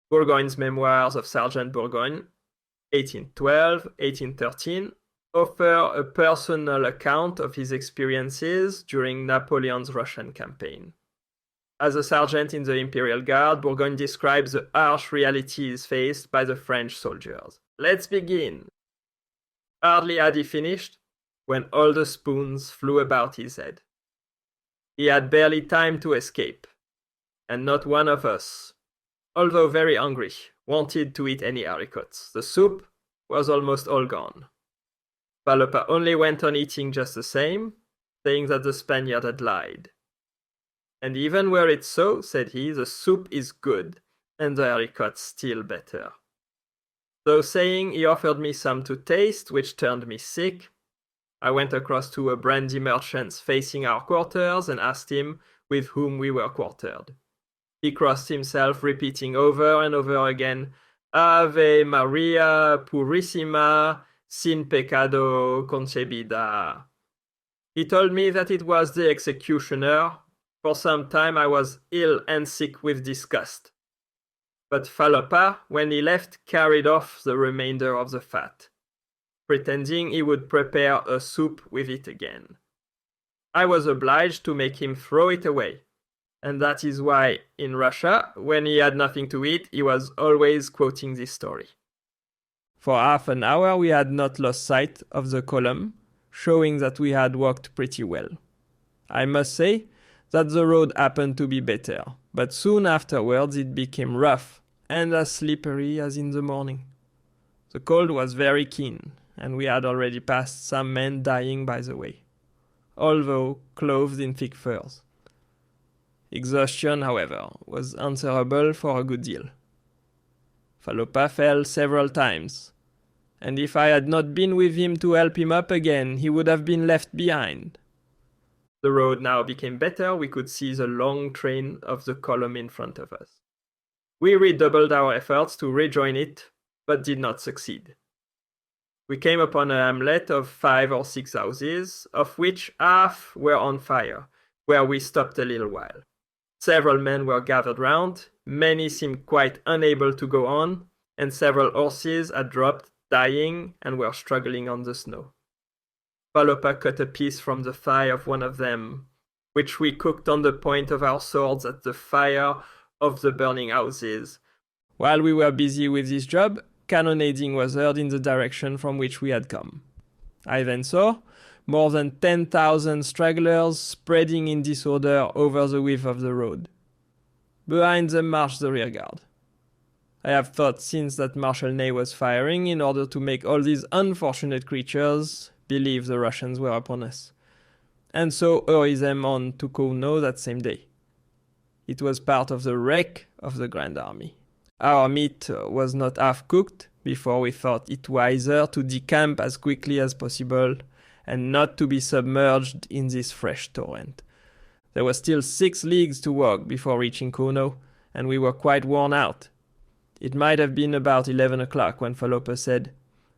Bourgogne's Memoirs of Sergeant Bourgogne, 1812-1813, offer a personal account of his experiences during Napoleon's Russian campaign. As a sergeant in the Imperial Guard, Bourgogne describes the harsh realities faced by the French soldiers. Let's begin. Hardly had he finished when all the spoons flew about his head. He had barely time to escape, and not one of us, although very hungry, wanted to eat any haricots. The soup was almost all gone. Fopa only went on eating just the same, saying that the Spaniard had lied. And even were it so, said he, the soup is good, and the haricots still better. So saying, he offered me some to taste, which turned me sick. I went across to a brandy merchant's facing our quarters and asked him with whom we were quartered. He crossed himself, repeating over and over again, Ave Maria Purissima, sin pecado concebida. He told me that it was the executioner. For some time I was ill and sick with disgust. But Fopa, when he left, carried off the remainder of the fat, pretending he would prepare a soup with it again. I was obliged to make him throw it away, and that is why, in Russia, when he had nothing to eat, he was always quoting this story. For half an hour we had not lost sight of the column, showing that we had walked pretty well. I must say that the road happened to be better, but soon afterwards it became rough and as slippery as in the morning. The cold was very keen, and we had already passed some men dying by the way, although clothed in thick furs. Exhaustion, however, was answerable for a good deal. Fopa fell several times, and if I had not been with him to help him up again, he would have been left behind. The road now became better. We could see the long train of the column in front of us. We redoubled our efforts to rejoin it, but did not succeed. We came upon a hamlet of 5 or 6 houses, of which half were on fire, where we stopped a little while. Several men were gathered round, many seemed quite unable to go on, and several horses had dropped, dying, and were struggling on the snow. Fopa cut a piece from the thigh of one of them, which we cooked on the point of our swords at the fire of the burning houses. While we were busy with this job, cannonading was heard in the direction from which we had come. I then saw more than 10,000 stragglers spreading in disorder over the width of the road. Behind them marched the rear guard. I have thought since that Marshal Ney was firing in order to make all these unfortunate creatures believe the Russians were upon us, and so hurry them on to Kono that same day. It was part of the wreck of the Grand Army. Our meat was not half cooked before we thought it wiser to decamp as quickly as possible and not to be submerged in this fresh torrent. There was still 6 leagues to walk before reaching Kono, and we were quite worn out. It might have been about 11 o'clock when Fopa said,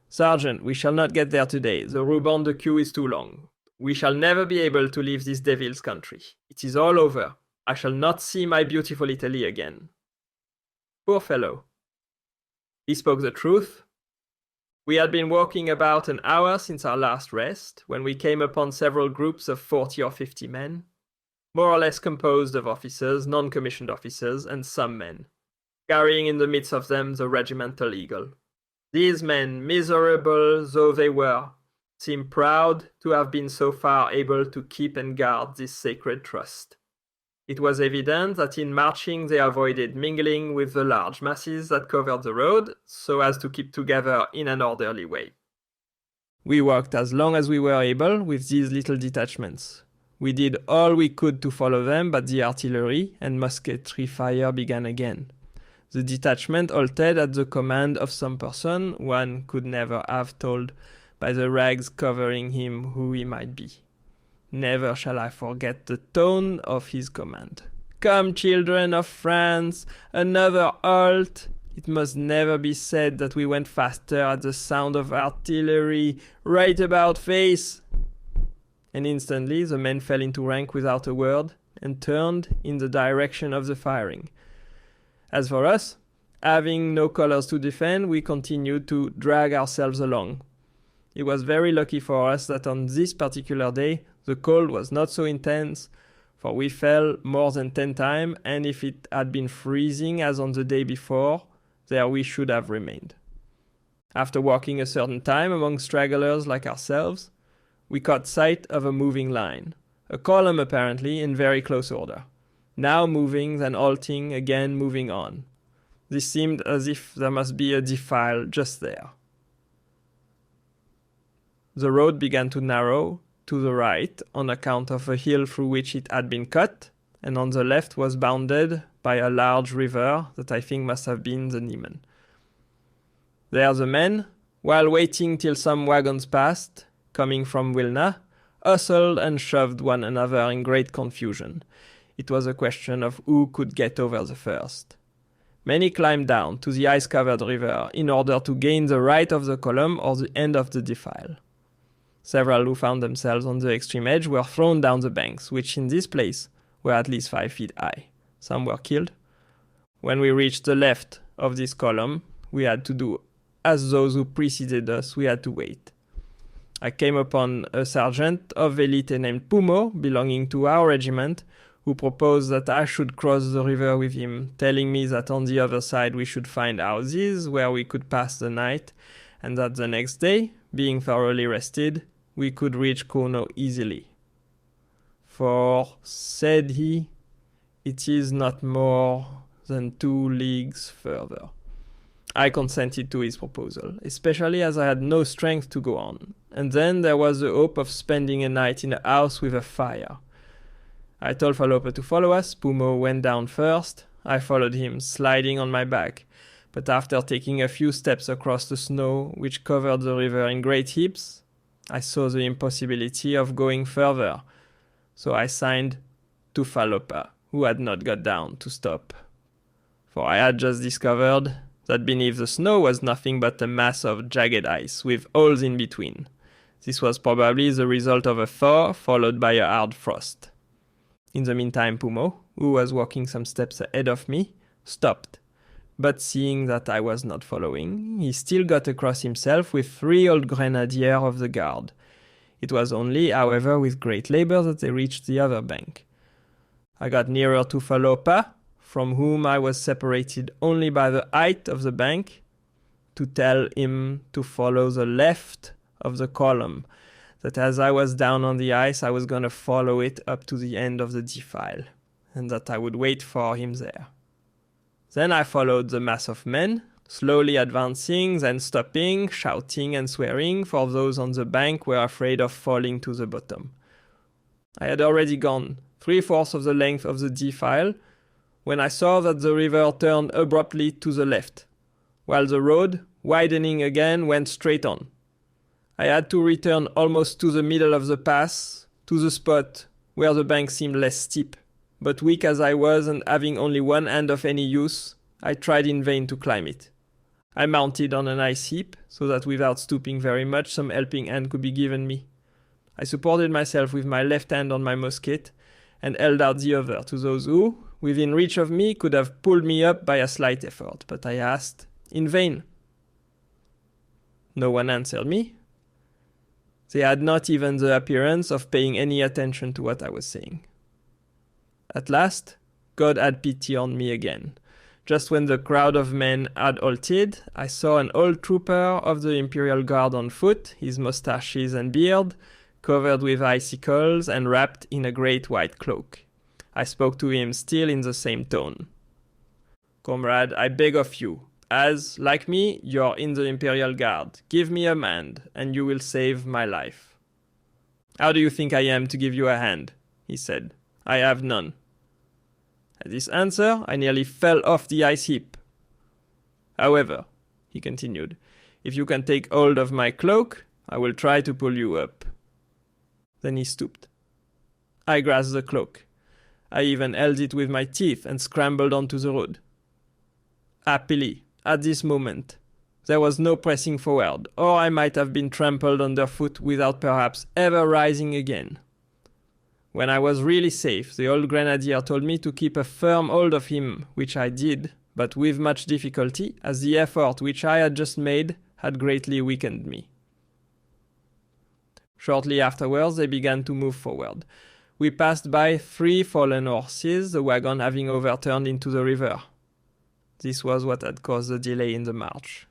Sergeant, we shall not get there today. The ruban de queue is too long. We shall never be able to leave this devil's country. It is all over. I shall not see my beautiful Italy again. Poor fellow. He spoke the truth. We had been walking about an hour since our last rest, when we came upon several groups of 40 or 50 men, more or less composed of officers, non-commissioned officers, and some men, carrying in the midst of them the regimental eagle. These men, miserable though they were, seemed proud to have been so far able to keep and guard this sacred trust. It was evident that in marching they avoided mingling with the large masses that covered the road, so as to keep together in an orderly way. We walked as long as we were able with these little detachments. We did all we could to follow them, but the artillery and musketry fire began again. The detachment halted at the command of some person, one could never have told by the rags covering him who he might be. Never shall I forget the tone of his command. Come, children of France, another halt. It must never be said that we went faster at the sound of artillery. Right about face. And instantly the men fell into rank without a word and turned in the direction of the firing. As for us, Having no colors to defend, we continued to drag ourselves along. It was very lucky for us that on this particular day, the cold was not so intense, for we fell more than 10 times, and if it had been freezing as on the day before, there we should have remained. After walking a certain time among stragglers like ourselves, we caught sight of a moving line, a column apparently in very close order, now moving, then halting, again moving on. This seemed as if there must be a defile just there. The road began to narrow to the right on account of a hill through which it had been cut, and on the left was bounded by a large river that I think must have been the Niemen. There the men, while waiting till some wagons passed, coming from Wilna, hustled and shoved one another in great confusion. It was a question of who could get over the first. Many climbed down to the ice-covered river in order to gain the right of the column or the end of the defile. Several who found themselves on the extreme edge were thrown down the banks, which in this place were at least 5 feet high. Some were killed. When we reached the left of this column, we had to do as those who preceded us, we had to wait. I came upon a sergeant of elite named Pumo, belonging to our regiment, who proposed that I should cross the river with him, telling me that on the other side we should find houses where we could pass the night, and that the next day, being thoroughly rested, we could reach Kono easily. For, said he, it is not more than 2 leagues further. I consented to his proposal, especially as I had no strength to go on, and then there was the hope of spending a night in a house with a fire. I told Fopa to follow us. Pumo went down first. I followed him, sliding on my back, but after taking a few steps across the snow, which covered the river in great heaps, I saw the impossibility of going further, so I signed to Fopa, who had not got down, to stop. For I had just discovered that beneath the snow was nothing but a mass of jagged ice, with holes in between. This was probably the result of a thaw, followed by a hard frost. In the meantime, Pumo, who was walking some steps ahead of me, stopped. But seeing that I was not following, he still got across himself with 3 old grenadiers of the guard. It was only, however, with great labor that they reached the other bank. I got nearer to Fopa, from whom I was separated only by the height of the bank, to tell him to follow the left of the column, that as I was down on the ice, I was going to follow it up to the end of the defile, and that I would wait for him there. Then I followed the mass of men, slowly advancing, then stopping, shouting and swearing, for those on the bank were afraid of falling to the bottom. I had already gone 3/4 of the length of the defile, when I saw that the river turned abruptly to the left, while the road, widening again, went straight on. I had to return almost to the middle of the pass, to the spot where the bank seemed less steep. But weak as I was and having only one hand of any use, I tried in vain to climb it. I mounted on an ice heap, so that without stooping very much, some helping hand could be given me. I supported myself with my left hand on my musket, and held out the other to those who, within reach of me, could have pulled me up by a slight effort, but I asked, in vain. No one answered me. They had not even the appearance of paying any attention to what I was saying. At last, God had pity on me again. Just when the crowd of men had halted, I saw an old trooper of the Imperial Guard on foot, his moustaches and beard, covered with icicles and wrapped in a great white cloak. I spoke to him still in the same tone. Comrade, I beg of you, as, like me, you're in the Imperial Guard, give me a hand, and you will save my life. How do you think I am to give you a hand? He said. I have none. At this answer, I nearly fell off the ice heap. However, he continued, if you can take hold of my cloak, I will try to pull you up. Then he stooped. I grasped the cloak. I even held it with my teeth and scrambled onto the road. Happily, at this moment, there was no pressing forward, or I might have been trampled underfoot without perhaps ever rising again. When I was really safe, the old grenadier told me to keep a firm hold of him, which I did, but with much difficulty, as the effort which I had just made had greatly weakened me. Shortly afterwards, they began to move forward. We passed by 3 fallen horses, the wagon having overturned into the river. This was what had caused the delay in the march.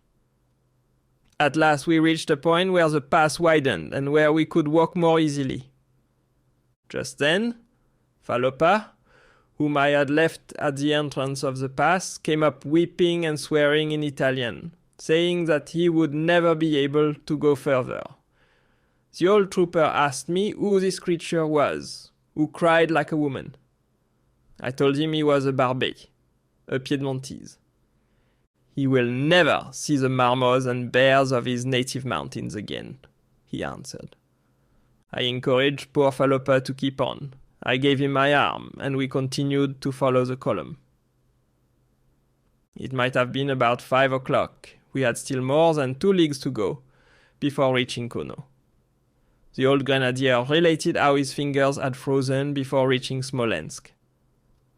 At last we reached a point where the pass widened and where we could walk more easily. Just then, Fopa, whom I had left at the entrance of the pass, came up weeping and swearing in Italian, saying that he would never be able to go further. The old trooper asked me who this creature was, who cried like a woman. I told him he was a Barbet, a Piedmontese. He will never see the marmots and bears of his native mountains again, he answered. I encouraged poor Fopa to keep on. I gave him my arm, and we continued to follow the column. It might have been about 5 o'clock. We had still more than 2 leagues to go before reaching Kono. The old grenadier related how his fingers had frozen before reaching Smolensk.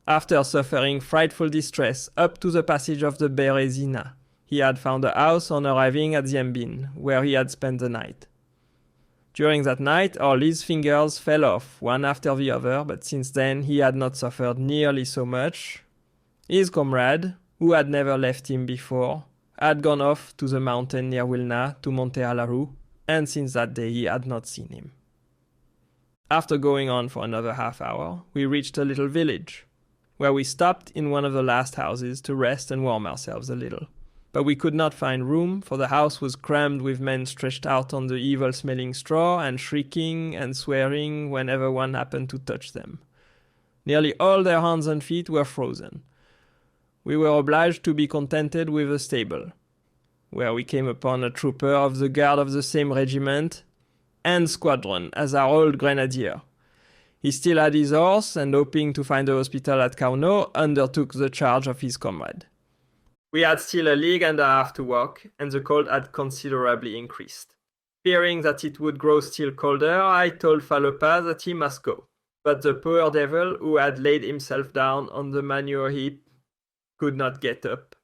After suffering frightful distress up to the passage of the Berezina, he had found a house on arriving at Ziembin, where he had spent the night. During that night, all his fingers fell off, one after the other, but since then he had not suffered nearly so much. His comrade, who had never left him before, had gone off to the mountain near Wilna to Monte Alaru, and since that day he had not seen him. After going on for another half hour, we reached a little village, where we stopped in one of the last houses to rest and warm ourselves a little. But we could not find room, for the house was crammed with men stretched out on the evil-smelling straw and shrieking and swearing whenever one happened to touch them. Nearly all their hands and feet were frozen. We were obliged to be contented with a stable, where we came upon a trooper of the guard of the same regiment and squadron as our old grenadier. He still had his horse, and hoping to find a hospital at Kauno, undertook the charge of his comrade. We had still a league and a half to walk, and the cold had considerably increased. Fearing that it would grow still colder, I told Fopa that he must go. But the poor devil, who had laid himself down on the manure heap, could not get up.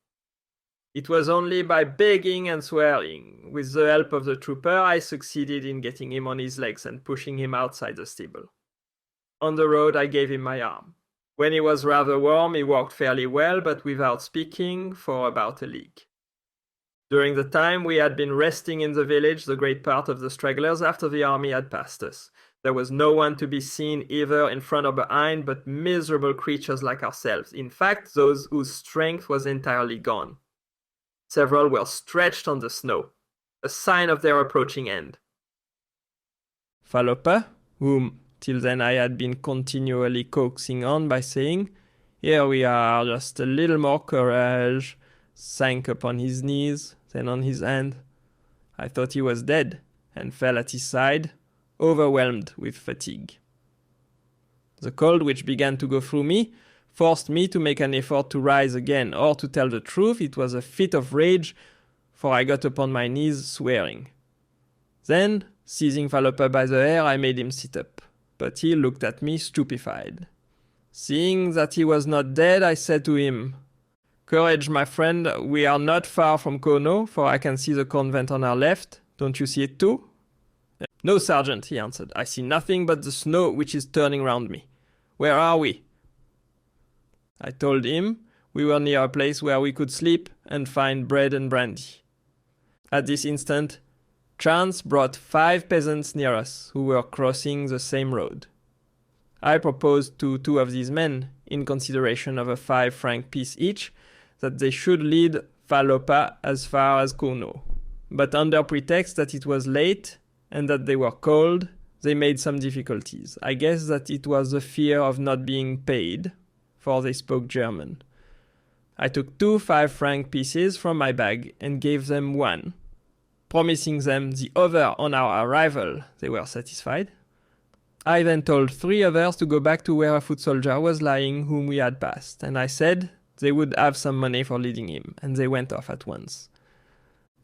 It was only by begging and swearing, with the help of the trooper, I succeeded in getting him on his legs and pushing him outside the stable. On the road, I gave him my arm. When he was rather warm, he walked fairly well, but without speaking, for about a league. During the time we had been resting in the village, the great part of the stragglers after the army had passed us. There was no one to be seen either in front or behind, but miserable creatures like ourselves. In fact, those whose strength was entirely gone. Several were stretched on the snow, a sign of their approaching end. Fopa, whom till then I had been continually coaxing on by saying, "Here we are, just a little more courage," sank upon his knees, then on his hand. I thought he was dead, and fell at his side, overwhelmed with fatigue. The cold which began to go through me forced me to make an effort to rise again, or to tell the truth, it was a fit of rage, for I got upon my knees swearing. Then, seizing Fopa by the hair, I made him sit up. But he looked at me stupefied. Seeing that he was not dead, I said to him, "Courage, my friend, we are not far from Kono, for I can see the convent on our left. Don't you see it too?" "No, sergeant," he answered. "I see nothing but the snow which is turning round me. Where are we?" I told him we were near a place where we could sleep and find bread and brandy. At this instant, chance brought 5 peasants near us who were crossing the same road. I proposed to 2 of these men, in consideration of a 5-franc piece each, that they should lead Fopa as far as Kono. But under pretext that it was late and that they were cold, they made some difficulties. I guess that it was the fear of not being paid, for they spoke German. I took 2 5-franc pieces from my bag and gave them one, promising them the other on our arrival. They were satisfied. I then told 3 others to go back to where a foot soldier was lying whom we had passed, and I said they would have some money for leading him, and they went off at once.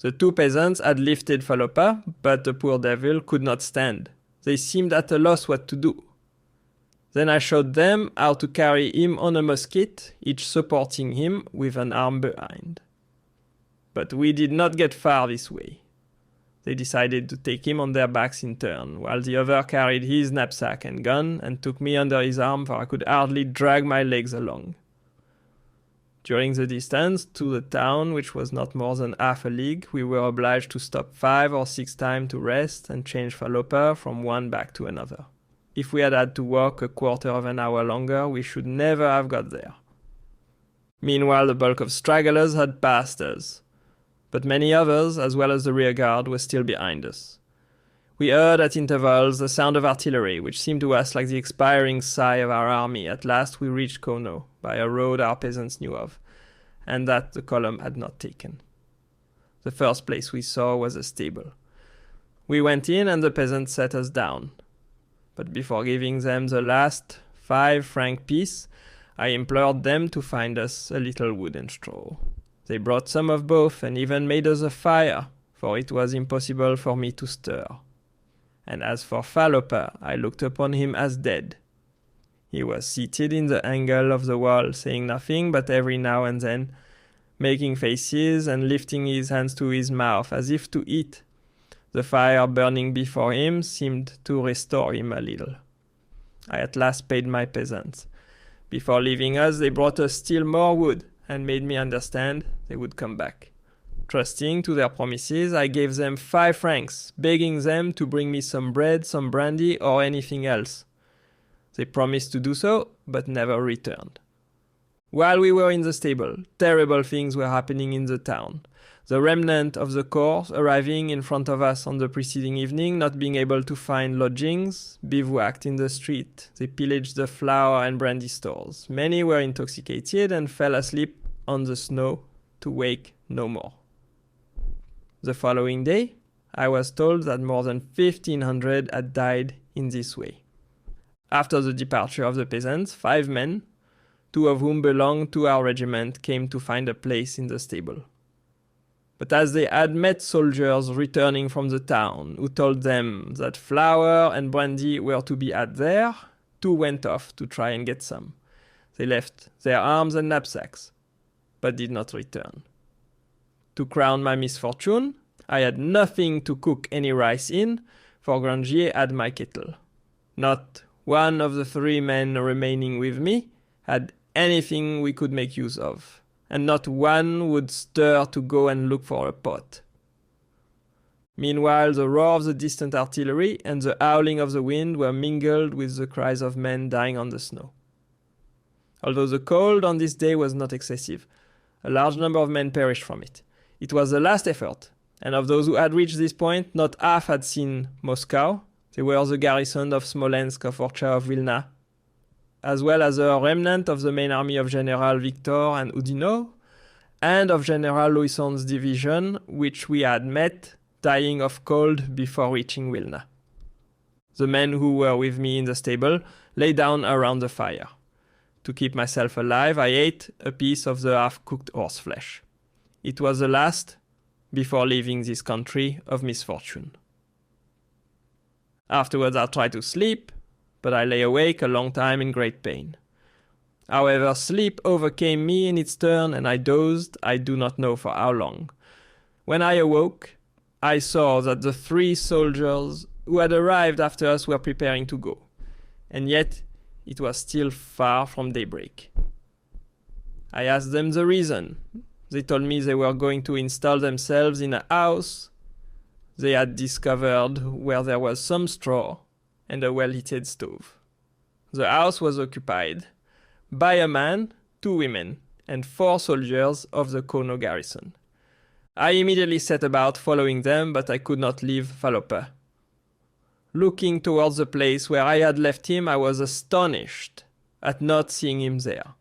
The 2 peasants had lifted Fopa, but the poor devil could not stand. They seemed at a loss what to do. Then I showed them how to carry him on a musket, each supporting him with an arm behind. But we did not get far this way. They decided to take him on their backs in turn, while the other carried his knapsack and gun and took me under his arm, for I could hardly drag my legs along. During the distance to the town, which was not more than half a league, we were obliged to stop 5 or 6 times to rest and change Fopa from one back to another. If we had had to walk a quarter of an hour longer, we should never have got there. Meanwhile, the bulk of stragglers had passed us, but many others, as well as the rear guard, were still behind us. We heard at intervals the sound of artillery, which seemed to us like the expiring sigh of our army. At last we reached Kono, by a road our peasants knew of, and that the column had not taken. The first place we saw was a stable. We went in and the peasants set us down. But before giving them the last 5-franc piece, I implored them to find us a little wood and straw. They brought some of both and even made us a fire, for it was impossible for me to stir. And as for Fopa, I looked upon him as dead. He was seated in the angle of the wall, saying nothing, but every now and then making faces and lifting his hands to his mouth as if to eat. The fire burning before him seemed to restore him a little. I at last paid my peasants. Before leaving us, they brought us still more wood and made me understand they would come back. Trusting to their promises, I gave them 5 francs, begging them to bring me some bread, some brandy, or anything else. They promised to do so, but never returned. While we were in the stable, terrible things were happening in the town. The remnant of the corps arriving in front of us on the preceding evening, not being able to find lodgings, bivouacked in the street. They pillaged the flour and brandy stores. Many were intoxicated and fell asleep on the snow to wake no more. The following day, I was told that more than 1,500 had died in this way. After the departure of the peasants, 5 men, 2 of whom belonged to our regiment, came to find a place in the stable. But as they had met soldiers returning from the town, who told them that flour and brandy were to be had there, 2 went off to try and get some. They left their arms and knapsacks, but did not return. To crown my misfortune, I had nothing to cook any rice in, for Grenadier had my kettle. Not one of the 3 men remaining with me had anything we could make use of, and not one would stir to go and look for a pot. Meanwhile, the roar of the distant artillery and the howling of the wind were mingled with the cries of men dying on the snow. Although the cold on this day was not excessive, a large number of men perished from it. It was the last effort, and of those who had reached this point, not half had seen Moscow. They were the garrison of Smolensk, of Orcha, of Vilna, as well as a remnant of the main army of General Victor and Oudinot, and of General Louison's division, which we had met, dying of cold before reaching Vilna. The men who were with me in the stable lay down around the fire. To keep myself alive, I ate a piece of the half-cooked horse flesh. It was the last before leaving this country of misfortune. Afterwards I tried to sleep, but I lay awake a long time in great pain. However, sleep overcame me in its turn, and I dozed, I do not know for how long. When I awoke, I saw that the 3 soldiers who had arrived after us were preparing to go, and yet it was still far from daybreak. I asked them the reason. They told me they were going to install themselves in a house they had discovered where there was some straw and a well-heated stove. The house was occupied by a man, 2 women, and 4 soldiers of the Kono garrison. I immediately set about following them, but I could not leave Fopa. Looking towards the place where I had left him, I was astonished at not seeing him there.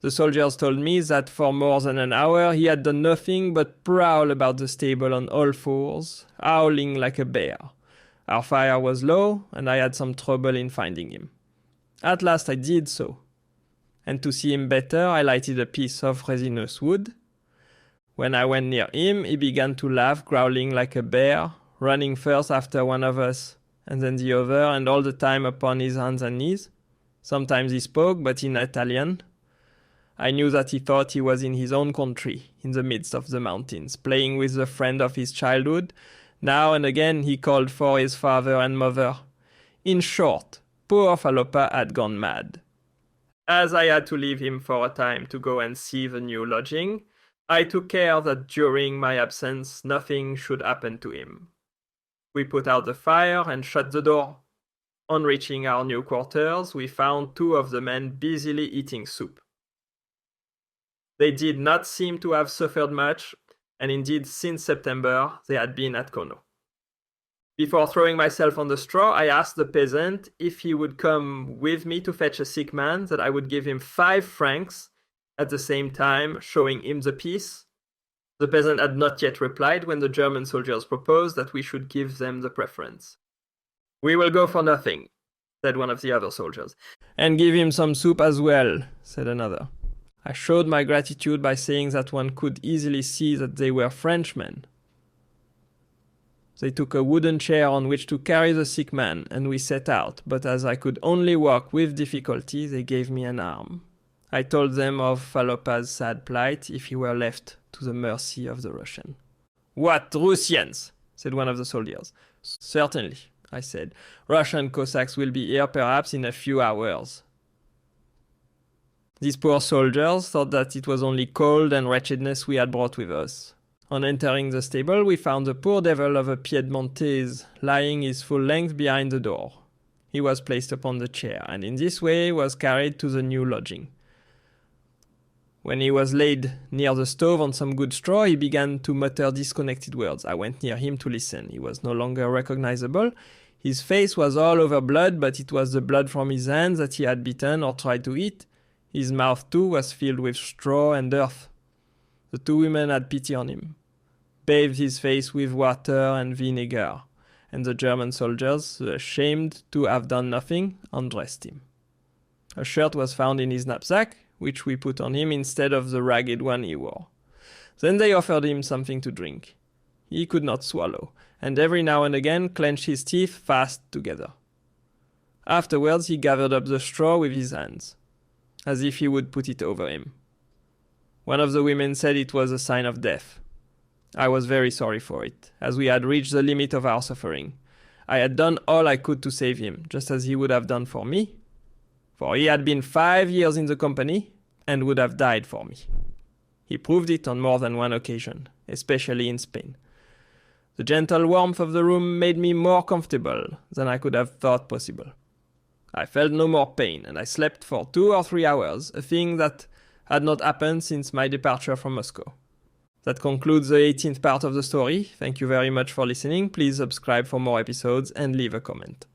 The soldiers told me that for more than an hour he had done nothing but prowl about the stable on all 4s, howling like a bear. Our fire was low, and I had some trouble in finding him. At last I did so, and to see him better I lighted a piece of resinous wood. When I went near him, he began to laugh, growling like a bear, running first after one of us, and then the other, and all the time upon his hands and knees. Sometimes he spoke, but in Italian. I knew that he thought he was in his own country, in the midst of the mountains, playing with the friend of his childhood. Now and again he called for his father and mother. In short, poor Fopa had gone mad. As I had to leave him for a time to go and see the new lodging, I took care that during my absence nothing should happen to him. We put out the fire and shut the door. On reaching our new quarters, we found 2 of the men busily eating soup. They did not seem to have suffered much, and indeed since September they had been at Kono. Before throwing myself on the straw, I asked the peasant if he would come with me to fetch a sick man, that I would give him 5 francs, at the same time showing him the piece. The peasant had not yet replied when the German soldiers proposed that we should give them the preference. "We will go for nothing," said one of the other soldiers. "And give him some soup as well," said another. I showed my gratitude by saying that one could easily see that they were Frenchmen. They took a wooden chair on which to carry the sick man, and we set out, but as I could only walk with difficulty, they gave me an arm. I told them of Fopa's sad plight if he were left to the mercy of the Russian. "What, Russians?" said one of the soldiers. "Certainly," I said. "Russian Cossacks will be here perhaps in a few hours." These poor soldiers thought that it was only cold and wretchedness we had brought with us. On entering the stable, we found the poor devil of a Piedmontese lying his full length behind the door. He was placed upon the chair, and in this way was carried to the new lodging. When he was laid near the stove on some good straw, he began to mutter disconnected words. I went near him to listen. He was no longer recognizable. His face was all over blood, but it was the blood from his hands that he had bitten or tried to eat. His mouth, too, was filled with straw and earth. The 2 women had pity on him, bathed his face with water and vinegar, and the German soldiers, ashamed to have done nothing, undressed him. A shirt was found in his knapsack, which we put on him instead of the ragged one he wore. Then they offered him something to drink. He could not swallow, and every now and again clenched his teeth fast together. Afterwards he gathered up the straw with his hands, as if he would put it over him. One of the women said it was a sign of death. I was very sorry for it, as we had reached the limit of our suffering. I had done all I could to save him, just as he would have done for me, for he had been 5 years in the company and would have died for me. He proved it on more than one occasion, especially in Spain. The gentle warmth of the room made me more comfortable than I could have thought possible. I felt no more pain, and I slept for 2 or 3 hours, a thing that had not happened since my departure from Moscow. That concludes the 18th part of the story. Thank you very much for listening. Please subscribe for more episodes and leave a comment.